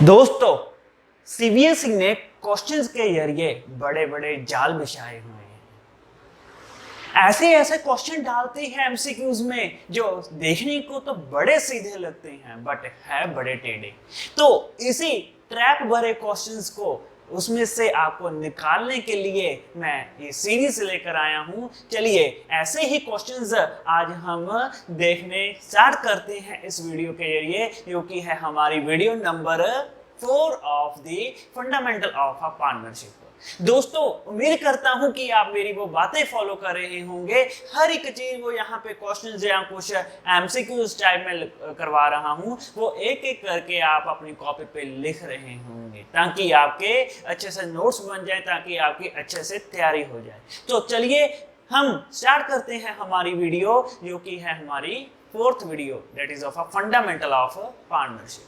दोस्तों, सीबीएसई ने क्वेश्चंस के जरिए बड़े बड़े जाल बिछाए हुए हैं। ऐसे ऐसे क्वेश्चन डालते हैं एमसीक्यूज में जो देखने को तो बड़े सीधे लगते हैं बट है बड़े टेढ़े। तो इसी ट्रैप भरे क्वेश्चंस को उसमें से आपको निकालने के लिए मैं ये सीरीज लेकर आया हूं। चलिए ऐसे ही क्वेश्चंस आज हम देखने स्टार्ट करते हैं इस वीडियो के जरिए, जो कि है हमारी video number 4 of the fundamental of a partnership. दोस्तों, उम्मीद करता हूं कि आप मेरी वो बातें फॉलो कर रहे होंगे। हर एक चीज वो यहाँ पे क्वेश्चन या कुछ एमसीक्यूज टाइप में करवा रहा हूं, वो एक एक करके आप अपनी कॉपी पे लिख रहे होंगे ताकि आपके अच्छे से नोट्स बन जाए, ताकि आपकी अच्छे से तैयारी हो जाए। तो चलिए हम स्टार्ट करते हैं हमारी वीडियो, जो कि है हमारी 4th video, that is of a fundamental of partnership.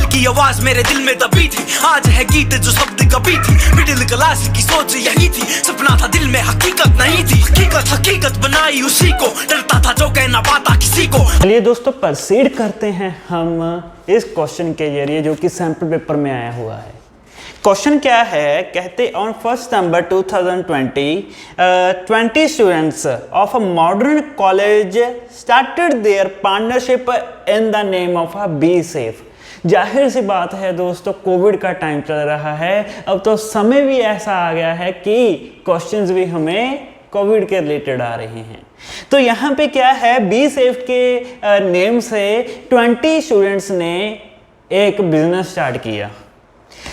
की आवाज मेरे दिल में दबी थी, आज है गीत जो शब्द कभी थी। मिडिल क्लास की सोच यही थी, सपना था दिल में हकीकत नहीं थी। हकीकत बनाई उसी को, डरता था जो कहना पाता किसी को। चलिए दोस्तों, प्रोसीड करते हैं हम इस क्वेश्चन के जरिए जो कि सैंपल पेपर में आया हुआ है। क्वेश्चन क्या है, कहते on 1 September 2020 20 students of a modern college started their partnership in the name of a B Safe. जाहिर सी बात है दोस्तों, कोविड का टाइम चल रहा है, अब तो समय भी ऐसा आ गया है कि क्वेश्चंस भी हमें कोविड के रिलेटेड आ रहे हैं। तो यहाँ पे क्या है, बी सेफ के नेम से 20 स्टूडेंट्स ने एक बिजनेस स्टार्ट किया।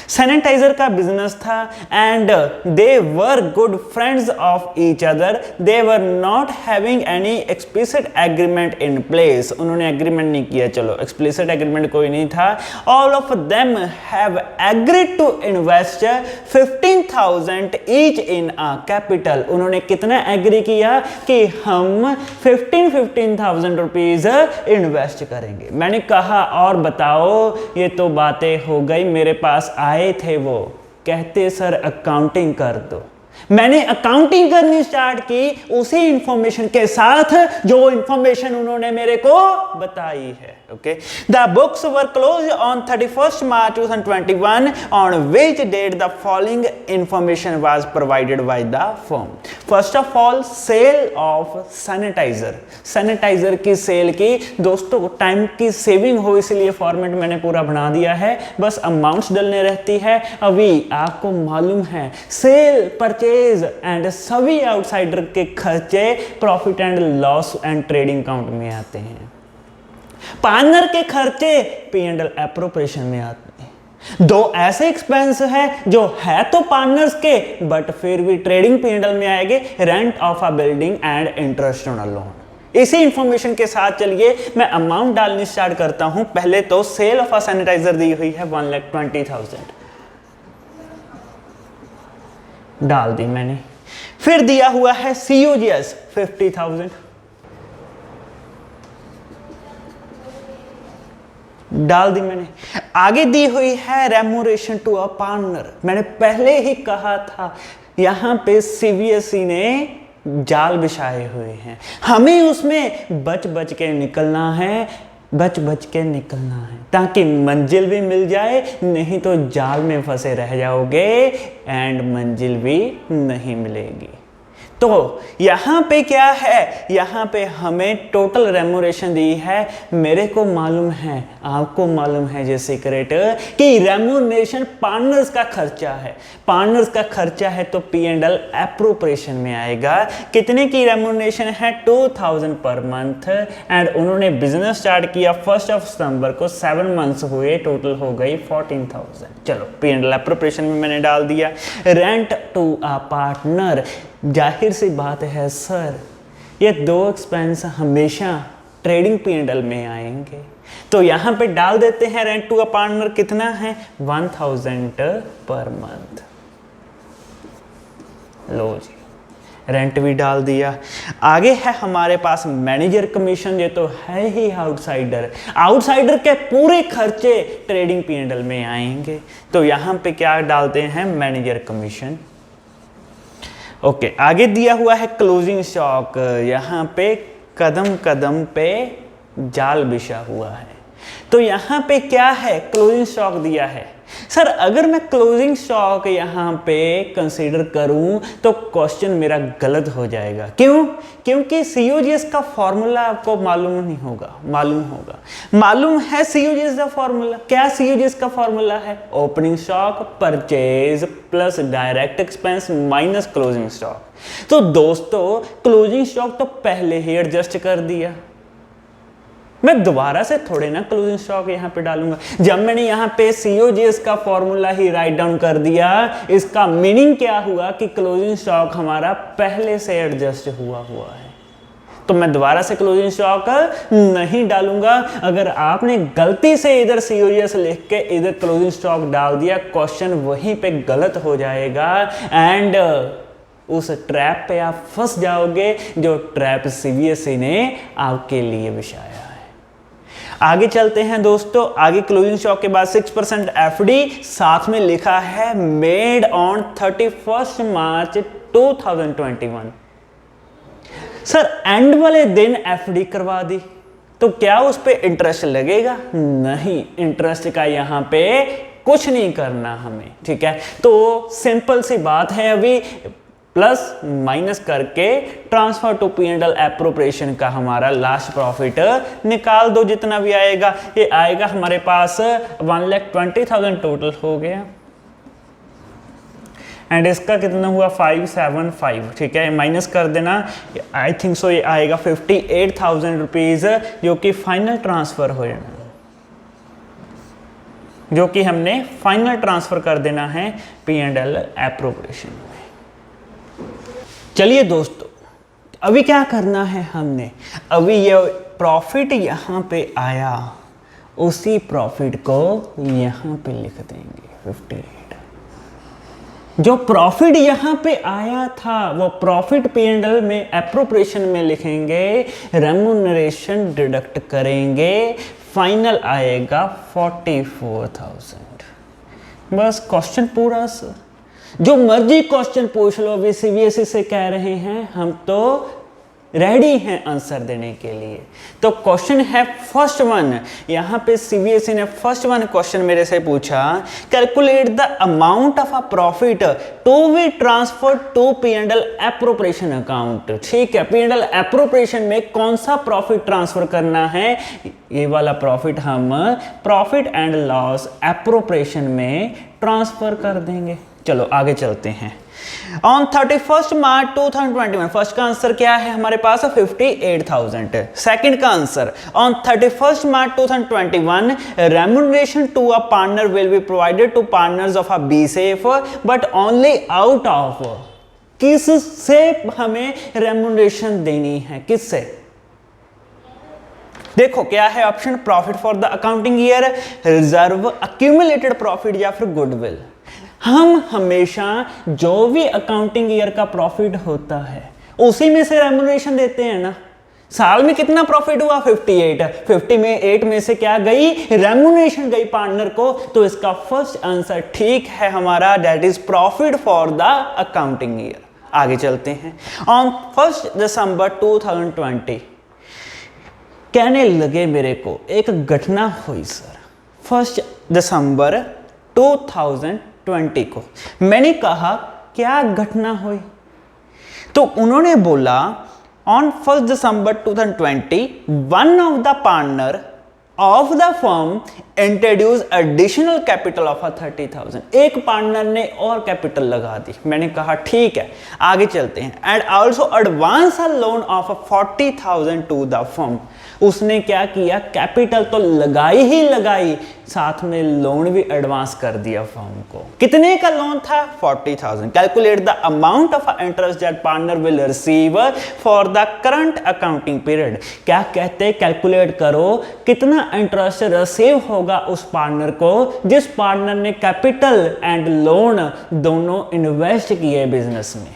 सैनिटाइजर का बिजनेस था and they were good friends of each other. They were not having any explicit agreement in place. उन्होंने एग्रीमेंट नहीं किया, चलो एक्सप्लिसिट एग्रीमेंट कोई नहीं था। All of them have agreed to invest 15,000 each in a capital. उन्होंने कितना agree किया कि हम 15,000 रुपीज इन्वेस्ट करेंगे। मैंने कहा और बताओ, ये तो बातें हो गई। मेरे पास आए थे वो, कहते सर अकाउंटिंग कर दो। मैंने अकाउंटिंग करनी स्टार्ट की उसी इंफॉर्मेशन के साथ जो इंफॉर्मेशन उन्होंने मेरे को बताई है। Okay, the books were close on 31 March 2021 on which date the following information was provided by the firm. First of all, sale of sanitiser. Sanitiser की सेल की। दोस्तों, टाइम की सेविंग हो इसलिए फॉर्मेट मैंने पूरा बना दिया है, बस अमाउंट्स डलने रहती है। अभी आपको मालूम है सेल, परचेज एंड सभी आउटसाइडर के खर्चे profit and loss and trading account में आते हैं। पार्टनर के खर्चे P&L एप्रोप्रिएशन में आते हैं। दो ऐसे एक्सपेंस है जो है तो पार्टनर्स के बट फिर भी ट्रेडिंग P&L में आएंगे, rent of a building and interest on a loan. इसी इंफॉर्मेशन के साथ चलिए मैं अमाउंट डालनी स्टार्ट करता हूं। पहले तो सेल ऑफ अ सैनिटाइजर दी हुई है 1,20,000, डाल दी मैंने। फिर दिया हुआ है COGS 50,000, डाल दी मैंने। आगे दी हुई है रेम्यूनरेशन टू अ पार्टनर। मैंने पहले ही कहा था यहां पे सीबीएसई ने जाल बिछाए हुए हैं, हमें उसमें बच बच के निकलना है, बच बच के निकलना है ताकि मंजिल भी मिल जाए, नहीं तो जाल में फंसे रह जाओगे एंड मंजिल भी नहीं मिलेगी। तो यहाँ पे क्या है, यहाँ पे हमें टोटल रेम्यूनरेशन दी है। मेरे को मालूम है, आपको मालूम है ये सीक्रेट कि रेम्यूनरेशन पार्टनर्स का खर्चा है। पार्टनर्स का खर्चा है तो P&L एप्रोप्रिएशन में आएगा। कितने की रेम्यूनरेशन है, 2,000 पर मंथ। एंड उन्होंने बिजनेस स्टार्ट किया 1 सितंबर को, 7 मंथ्स हुए, टोटल हो गई 14,000। चलो P&L एप्रोप्रिएशन में मैंने डाल दिया। Rent to a partner. जाहिर सी बात है सर, ये दो एक्सपेंस हमेशा ट्रेडिंग P&L में आएंगे, तो यहाँ पे डाल देते हैं रेंट टू अ पार्टनर। कितना है, 1,000 पर मंथ। लो जी, रेंट भी डाल दिया। आगे है हमारे पास मैनेजर कमीशन। ये तो है ही आउटसाइडर, आउटसाइडर के पूरे खर्चे ट्रेडिंग P&L में आएंगे, तो यहाँ पे क्या डालते हैं, मैनेजर कमीशन। ओके, आगे दिया हुआ है क्लोजिंग स्टॉक, यहाँ पे कदम कदम पे जाल बिछा हुआ है। तो यहाँ पे क्या है, क्लोजिंग स्टॉक दिया है। सर अगर मैं क्लोजिंग स्टॉक यहाँ पे कंसीडर करूँ तो क्वेश्चन मेरा गलत हो जाएगा। क्यों? क्योंकि COGS का फॉर्मूला आपको मालूम नहीं होगा, मालूम है COGS का फॉर्मूला। क्या COGS का फॉर्मूला है? Opening stock purchase plus direct expense minus closing stock. तो दोस्तों क्लोजिंग स्टॉक तो पहले ही एडजस्ट कर दिया, मैं दोबारा से थोड़े ना क्लोजिंग स्टॉक यहाँ पे डालूंगा। जब मैंने यहाँ पे COGS का फॉर्मूला ही राइट डाउन कर दिया, इसका मीनिंग क्या हुआ कि क्लोजिंग स्टॉक हमारा पहले से एडजस्ट हुआ है, तो मैं दोबारा से क्लोजिंग स्टॉक नहीं डालूंगा। अगर आपने गलती से इधर COGS लिख के इधर क्लोजिंग स्टॉक डाल दिया, क्वेश्चन वहीं पे गलत हो जाएगा एंड उस ट्रैप पे आप फंस जाओगे जो ट्रैप CBSE ने आपके लिए बिछाया है। आगे चलते हैं दोस्तों, आगे क्लोजिंग स्टॉक के बाद 6% FD, साथ में लिखा है made on 31 March 2021। Sir and वाले दिन FD करवा दी तो क्या उस पे इंटरेस्ट लगेगा? नहीं, इंटरेस्ट का यहाँ पे कुछ नहीं करना हमें, ठीक है। तो सिंपल सी बात है, अभी प्लस माइनस करके ट्रांसफर टू P&L एप्रोप्रिएशन का हमारा लास्ट प्रॉफिट निकाल दो, जितना भी आएगा। ये आएगा हमारे पास 1,20,000 टोटल हो गया एंड इसका कितना हुआ 575, ठीक है, माइनस कर देना। आई थिंक सो ये आएगा 58,000 रुपीज, जो कि फाइनल ट्रांसफर हो जाना, जो कि हमने फाइनल ट्रांसफर कर देना है P&L एप्रोप्रिएशन में। चलिए दोस्तों, अभी क्या करना है हमने, अभी ये प्रॉफिट यहाँ पे आया, उसी प्रॉफिट को यहाँ पे लिख देंगे 58। जो प्रॉफिट यहाँ पे आया था वो प्रॉफिट P&L में एप्रोप्रिएशन में लिखेंगे, रेम्यूनरेशन डिडक्ट करेंगे, फाइनल आएगा 44,000। बस क्वेश्चन पूरा सर, जो मर्जी क्वेश्चन पूछ लो, अभी CBSE से कह रहे हैं, हम तो रेडी हैं आंसर देने के लिए। तो क्वेश्चन है फर्स्ट वन, यहाँ पे CBSE ने फर्स्ट वन क्वेश्चन मेरे से पूछा, calculate the amount of a profit to be transfer to P&L appropriation account. ठीक है, P&L एप्रोप्रिएशन में कौन सा प्रॉफिट ट्रांसफर करना है, ये वाला प्रॉफिट हम प्रॉफिट एंड लॉस एप्रोप्रिएशन में ट्रांसफर कर देंगे। चलो आगे चलते हैं। ऑन 31 मार्च 2021, फर्स्ट का आंसर क्या है हमारे पास 58,000। सेकंड का answer on 31 March 2021, remuneration to a partner will be provided to partners of a BSAFE but only out of, किससे हमें रेम्यूनरेशन देनी है, किससे? देखो क्या है option, profit for the accounting year, reserve, accumulated profit या फिर गुडविल। हम हमेशा जो भी अकाउंटिंग ईयर का प्रॉफिट होता है उसी में से रेम्यूनरेशन देते हैं ना। साल में कितना प्रॉफिट हुआ 58, 50 में 8 में से क्या गई, रेम्यूनरेशन गई पार्टनर को। तो इसका फर्स्ट आंसर ठीक है हमारा, that is profit for the accounting year. आगे चलते हैं। ऑन 1 दिसंबर 2020 कहने लगे मेरे को एक घटना हुई सर 1 दिसंबर 2020 को। मैंने कहा क्या घटना हुई, तो उन्होंने बोला on 1 December 2020 one of the partner of the firm introduce additional capital of 30,000। एक पार्टनर ने और कैपिटल लगा दी। मैंने कहा ठीक है, आगे चलते हैं। And also advance a loan of 40,000 to the firm. उसने क्या किया, कैपिटल तो लगाई ही लगाई, साथ में लोन भी एडवांस कर दिया फर्म को। कितने का लोन था 40,000। Calculate the amount of interest that partner will receive for the current accounting period. क्या कहते हैं, कैलकुलेट करो कितना इंटरेस्ट रिसीव होगा उस पार्टनर को जिस पार्टनर ने कैपिटल एंड लोन दोनों इन्वेस्ट किए बिजनेस में।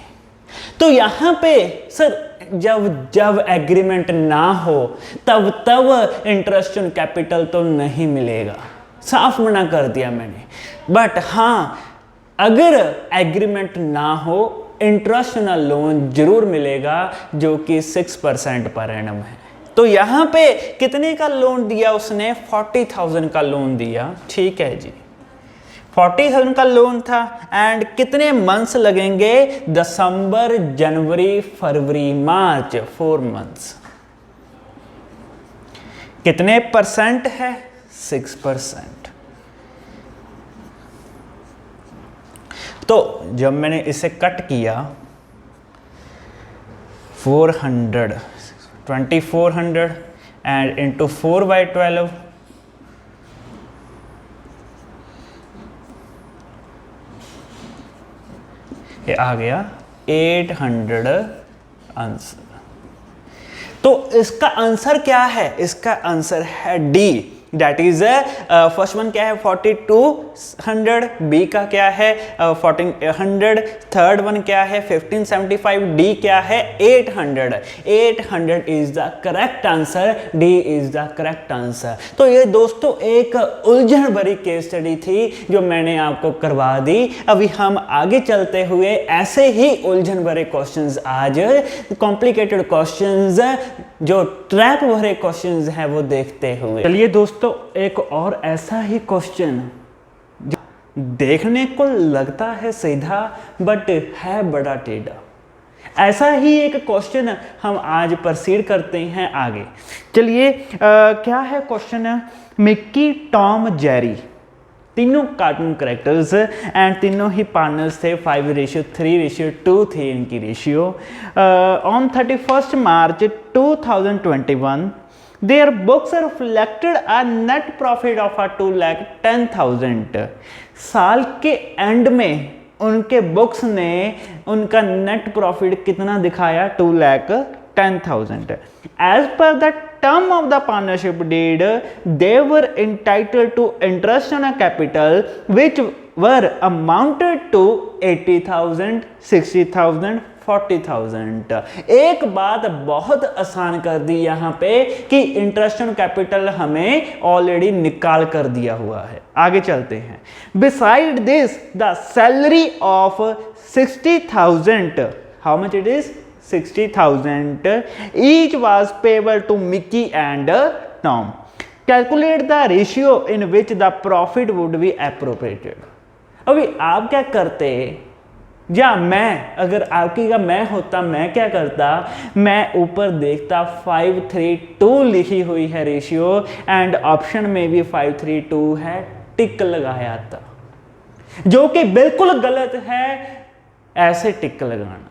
तो यहां पे सर जब एग्रीमेंट ना हो तब इंटरेस्ट ऑन कैपिटल तो नहीं मिलेगा, साफ मना कर दिया मैंने। बट हाँ, अगर एग्रीमेंट ना हो इंटरेस्ट लोन जरूर मिलेगा जो कि 6% पर एनम है। तो यहाँ पे कितने का लोन दिया उसने? 40,000 का लोन दिया, ठीक है जी। 40,000 का लोन था एंड कितने मंथ्स लगेंगे? दिसंबर, जनवरी, फरवरी, मार्च, 4 मंथ्स। कितने परसेंट है? 6%। तो जब मैंने इसे कट किया 2400 एंड इंटू 4/12, ये आ गया 800 आंसर। तो इसका आंसर क्या है? इसका आंसर है D, that is first one क्या है? 4200, बी का क्या है? 1400, थर्ड वन क्या है? 1575, डी क्या है? 800। 800 is the correct answer, D is the correct answer. तो ये दोस्तों एक उलझन भरी केस स्टडी थी जो मैंने आपको करवा दी। अभी हम आगे चलते हुए ऐसे ही उलझन भरे क्वेश्चंस, आज कॉम्प्लिकेटेड क्वेश्चंस, जो ट्रैप भरे क्वेश्चंस हैं वो देखते हुए। चलिए दोस्तों, एक और ऐसा ही क्वेश्चन देखने को लगता है सीधा बट है बड़ा टेढ़ा, ऐसा ही एक क्वेश्चन हम आज प्रोसीड करते हैं आगे। चलिए क्या है क्वेश्चन? मिक्की, टॉम, जेरी तीनों कार्टून कैरेक्टर्स एंड तीनों ही पार्टनर्स थे। 5:3:2 थी इनकी ratio. On 31 March 2021 their books reflected a net profit of 2,10,000। साल के एंड में उनके बुक्स ने उनका नेट प्रॉफिट कितना दिखाया? 2,10,000। As per the term of the partnership deed, they were entitled to interest on a capital which were amounted to 80,000, 60,000, 40,000। एक बात बहुत आसान कर दी यहाँ पे कि इंटरेस्ट ऑन कैपिटल हमें ऑलरेडी निकाल कर दिया हुआ है। आगे चलते हैं। Beside this the salary of 60,000, how much it is? 60,000 each was payable to Mickey and Tom. Calculate the ratio in which the profit would be appropriated। अभी आप क्या करते, या मैं अगर आपकी का मैं होता, मैं क्या करता? मैं ऊपर देखता 532 लिखी हुई है रेशियो एंड ऑप्शन में भी 532 है, टिक लगाया था, जो कि बिल्कुल गलत है ऐसे टिक लगाना।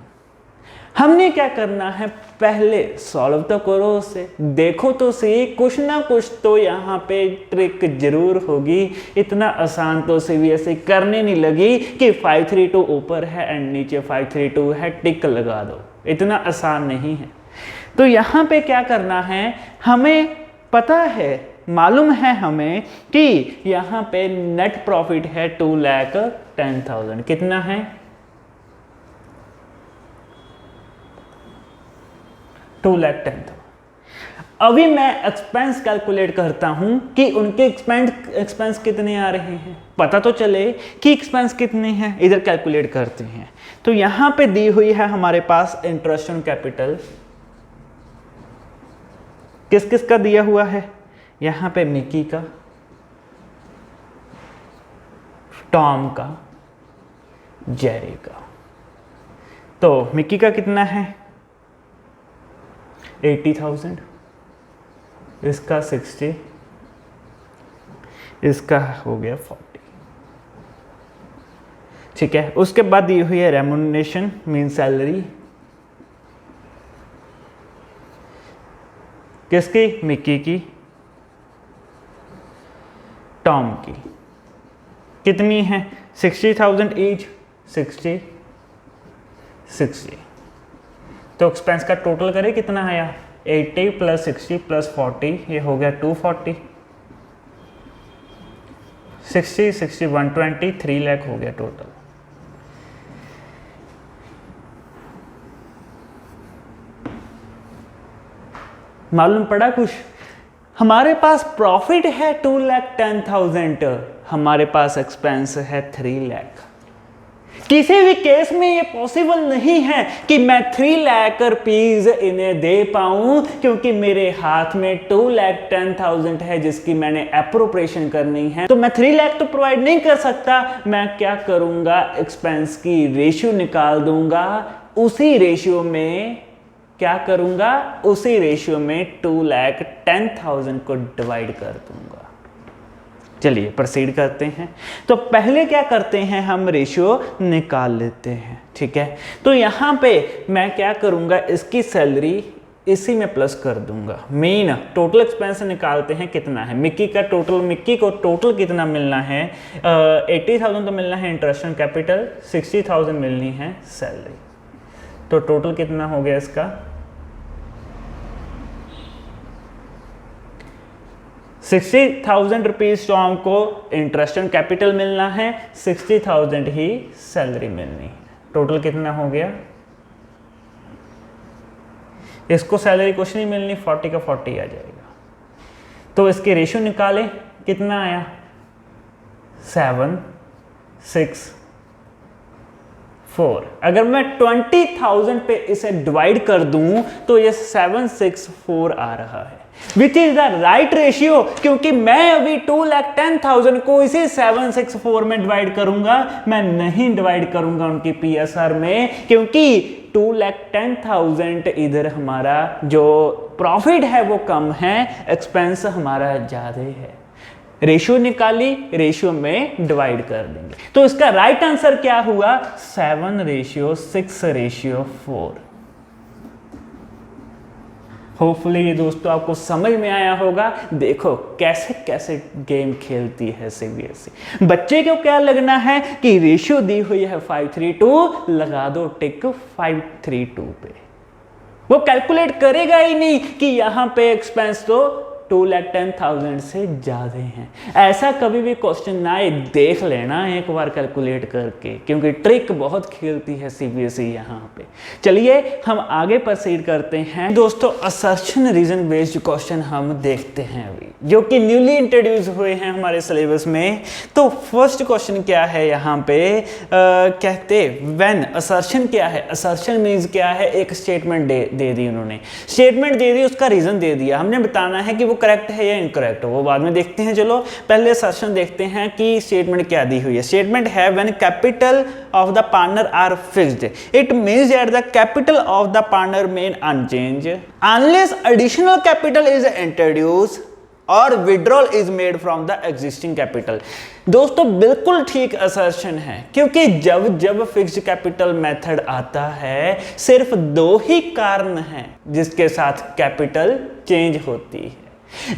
हमने क्या करना है? पहले सॉल्व तो करो उसे, देखो तो सही, कुछ ना कुछ तो यहाँ पे ट्रिक जरूर होगी। इतना आसान तो सीबीएसई करने नहीं लगी कि 532 ऊपर है एंड नीचे 532 है, टिक लगा दो। इतना आसान नहीं है। तो यहाँ पे क्या करना है? हमें पता है, मालूम है हमें कि यहाँ पे नेट प्रॉफिट है 2,10,000। कितना है? 2,10,000। अभी मैं एक्सपेंस कैलकुलेट करता हूं कि उनके एक्सपेंस कितने आ रहे हैं, पता तो चले कि एक्सपेंस कितने हैं। इधर कैलकुलेट करते हैं। तो यहां पे दी हुई है हमारे पास इंटरेस्ट ऑन कैपिटल, किस किस का दिया हुआ है? यहां पे मिकी का, टॉम का, जेरी का। तो मिकी का कितना है? 80,000, इसका 60, इसका हो गया 40। ठीक है। उसके बाद दी हुई है रेम्यूनरेशन मीन सैलरी, किसकी? मिक्की की, टॉम की। कितनी है? 60,000 ईच, 60, 60। तो एक्सपेंस का टोटल करें कितना आया? 80 + 60 + 40, ये हो गया 240। 60, 60, 120, 3 लाख हो गया टोटल। मालूम पड़ा कुछ? हमारे पास प्रॉफिट है 2,10,000, हमारे पास एक्सपेंस है 3 लाख। किसी भी केस में ये पॉसिबल नहीं है कि मैं 3 लाख रुपीज इन्हें दे पाऊं, क्योंकि मेरे हाथ में 2,10,000 है जिसकी मैंने एप्रोप्रिएशन करनी है। तो मैं 3 लाख तो प्रोवाइड नहीं कर सकता। मैं क्या करूंगा, एक्सपेंस की रेशियो निकाल दूंगा। उसी रेशियो में क्या करूंगा, उसी रेशियो में 2,10,000 को डिवाइड कर दूंगा। चलिए प्रोसीड करते हैं। तो पहले क्या करते हैं, हम रेशियो निकाल लेते हैं। ठीक है, तो यहां पे मैं क्या करूंगा, इसकी सैलरी इसी में प्लस कर दूंगा। मेन टोटल एक्सपेंस निकालते हैं कितना है। मिक्की का टोटल, मिक्की को टोटल कितना मिलना है, 80,000 तो मिलना है इंटरेस्ट एंड कैपिटल, 60,000 मिलनी है सैलरी। तो टोटल कितना हो गया इसका, 60,000 रुपीज तो हमको इंटरेस्ट एंड कैपिटल मिलना है, 60,000 ही सैलरी मिलनी है। टोटल कितना हो गया, इसको सैलरी कुछ नहीं मिलनी, 40 का 40 आ जाएगा। तो इसके रेशियो निकालें, कितना आया, 7, 6, 4। अगर मैं 20,000 पे इसे डिवाइड कर दूं तो ये 764 आ रहा है, which is the right ratio, क्योंकि मैं अभी 2,10,000 को इसी 764 में डिवाइड करूंगा। मैं नहीं डिवाइड करूंगा उनकी PSR में, क्योंकि 2,10,000 इधर हमारा जो प्रॉफिट है वो कम है, एक्सपेंस हमारा ज्यादा है। रेशियो निकाली, रेशियो में डिवाइड कर देंगे। तो इसका राइट आंसर क्या हुआ, 7:6:4। होपफुली ये दोस्तों आपको समझ में आया होगा। देखो कैसे कैसे गेम खेलती है CBSE। बच्चे को क्या लगना है कि रेशियो दी हुई है 532, लगा दो टिक 532 पे। वो कैलकुलेट करेगा ही नहीं कि यहां पे एक्सपेंस तो 2,10,000 से ज्यादा हैं। ऐसा कभी भी क्वेश्चन ना आए, देख लेना एक बार कैलकुलेट करके, क्योंकि ट्रिक बहुत खेलती है CBSE यहाँ पे। चलिए हम आगे प्रोसीड करते हैं दोस्तों। असर्शन रीजन बेस्ड क्वेश्चन हम देखते हैं अभी, जो कि न्यूली इंट्रोड्यूस हुए हैं हमारे सिलेबस में। तो फर्स्ट क्वेश्चन क्या है यहाँ पे, कहते व्हेन, असर्शन क्या है, असर्शन मीन्स क्या है, एक स्टेटमेंट दे दी उन्होंने, स्टेटमेंट दे दी, उसका रीजन दे दिया, हमने बताना है कि वो करेक्ट है या इनकरेक्ट, वो बाद में देखते हैं। चलो पहले असर्शन देखते हैं कि स्टेटमेंट क्या दी हुई है। स्टेटमेंट है when capital of the partner are fixed, it means that the capital of the partner remain unchanged unless additional capital is introduce और withdrawal is made from the existing capital. दोस्तों बिल्कुल ठीक assertion है, क्योंकि जब जब fixed capital method आता है सिर्फ 2 ही कारण हैं जिसके साथ कैपिटल चेंज होती है,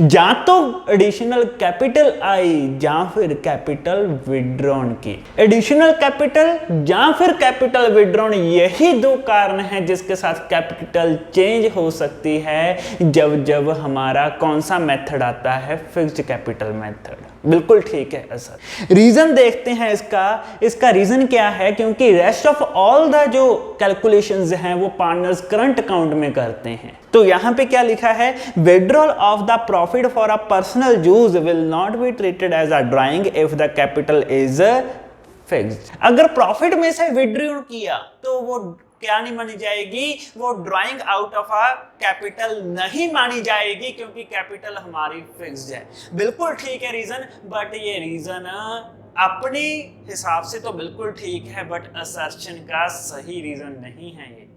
या तो एडिशनल कैपिटल आई या फिर कैपिटल विड्रॉन की। एडिशनल कैपिटल या फिर कैपिटल विड्रॉन, यही 2 कारण हैं जिसके साथ कैपिटल चेंज हो सकती है जब जब हमारा कौन सा मेथड आता है, फिक्स्ड कैपिटल मेथड। बिल्कुल ठीक है सर। रीजन देखते हैं इसका रीजन क्या है, क्योंकि रेस्ट ऑफ ऑल द जो कैलकुलेशंस हैं वो पार्टनर्स करंट अकाउंट में करते हैं। तो यहां पे क्या लिखा है, withdrawal of the profit for a personal use will not be treated as a drawing if the capital is fixed. अगर प्रॉफिट में से विड्रॉ किया तो वो क्या नहीं मानी जाएगी, वो drawing out of a capital नहीं मानी जाएगी, क्योंकि कैपिटल हमारी फिक्स्ड है। बिल्कुल ठीक है रीजन, बट ये रीजन अपने हिसाब से तो बिल्कुल ठीक है, बट असर्शन का सही रीजन नहीं है ये।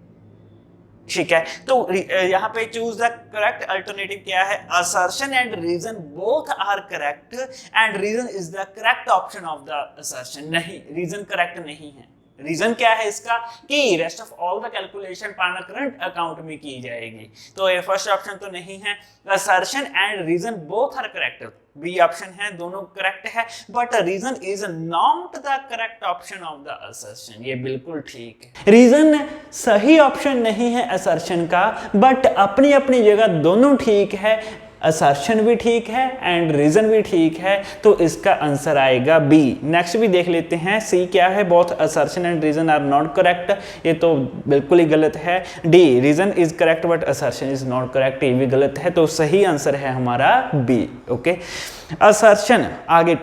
ठीक है, तो यहाँ पे चूज द करेक्ट अल्टरनेटिव क्या है, assertion and reason both are correct and reason is the correct option of the assertion. नहीं, रीजन करेक्ट नहीं है। रीजन क्या है इसका, कि rest of all the calculation partner current account में की जाएगी। तो ये फर्स्ट ऑप्शन तो नहीं है। Assertion and reason both are correct, B option है, दोनों करेक्ट है, but reason is not the correct option of the assertion. ये बिल्कुल ठीक है, रीजन सही ऑप्शन नहीं है असर्शन का, बट अपनी अपनी जगह दोनों ठीक है। असर्शन भी ठीक है एंड रीजन भी ठीक है, तो इसका आंसर आएगा बी। नेक्स्ट भी देख लेते हैं, सी क्या है, both assertion and reason are not correct, ये तो बिल्कुल ही गलत है। D, reason is correct but assertion is not correct, ये भी गलत है, तो सही आंसर है हमारा बी। ओके, असर्शन आगे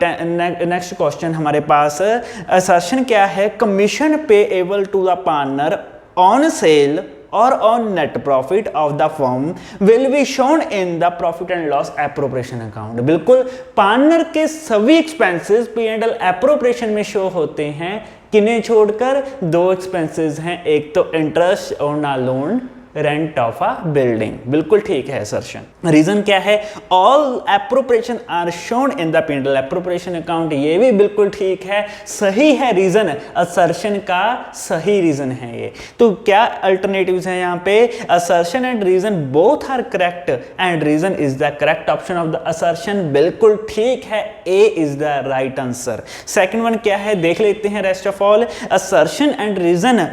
नेक्स्ट क्वेश्चन हमारे पास, असर्शन क्या है, commission payable to the partner on sale or on net profit of the firm will be shown in the profit and loss appropriation account। बिल्कुल, पार्टनर के सभी एक्सपेंसेस P&L एप्रोप्रिएशन में शो होते हैं, किन्हें छोड़कर, दो एक्सपेंसेस हैं, एक तो interest on a loan, rent of a building. बिल्कुल ठीक है असर्शन। रीजन क्या है, all appropriation are shown in the P&L appropriation account, ये भी बिल्कुल ठीक है, सही है रीजन, असर्शन का सही रीजन है ये। तो क्या अल्टरनेटिव्स हैं यहाँ पे, assertion and reason both are correct and reason is the correct option of the assertion, बिल्कुल ठीक है, A is the right answer. Second one क्या है, देख लेते हैं rest of all, assertion and reason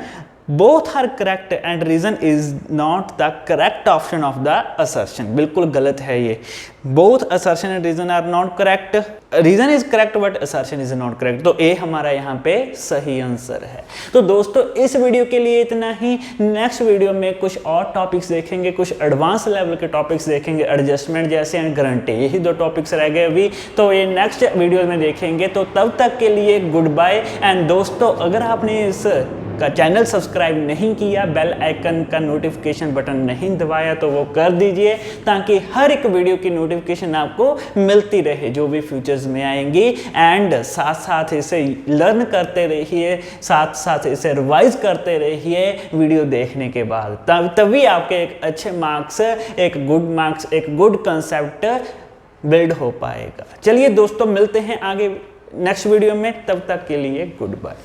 both are correct and reason is not the correct option of the assertion, बिल्कुल गलत है ये। both assertion and reason are not correct, reason is correct but assertion is not correct, तो ए हमारा यहाँ पे सही आंसर है। तो दोस्तों इस वीडियो के लिए इतना ही, नेक्स्ट वीडियो में कुछ और टॉपिक्स देखेंगे, कुछ एडवांस लेवल के टॉपिक्स देखेंगे, एडजस्टमेंट जैसे एंड गारंटी, यही दो टॉपिक्स रह गए अभी, तो ये नेक्स्ट वीडियो में देखेंगे। तो तब तक के लिए गुड बाय। एंड दोस्तों अगर आपने इस का चैनल सब्सक्राइब नहीं किया, बेल आइकन का नोटिफिकेशन बटन नहीं दबाया, तो वो कर दीजिए ताकि हर एक वीडियो की नोटिफिकेशन आपको मिलती रहे जो भी फ्यूचर्स में आएंगी। एंड साथ साथ इसे लर्न करते रहिए, साथ साथ इसे रिवाइज करते रहिए वीडियो देखने के बाद, तभी आपके एक अच्छे मार्क्स, एक गुड कंसेप्ट बिल्ड हो पाएगा। चलिए दोस्तों मिलते हैं आगे नेक्स्ट वीडियो में, तब तक के लिए गुड बाय।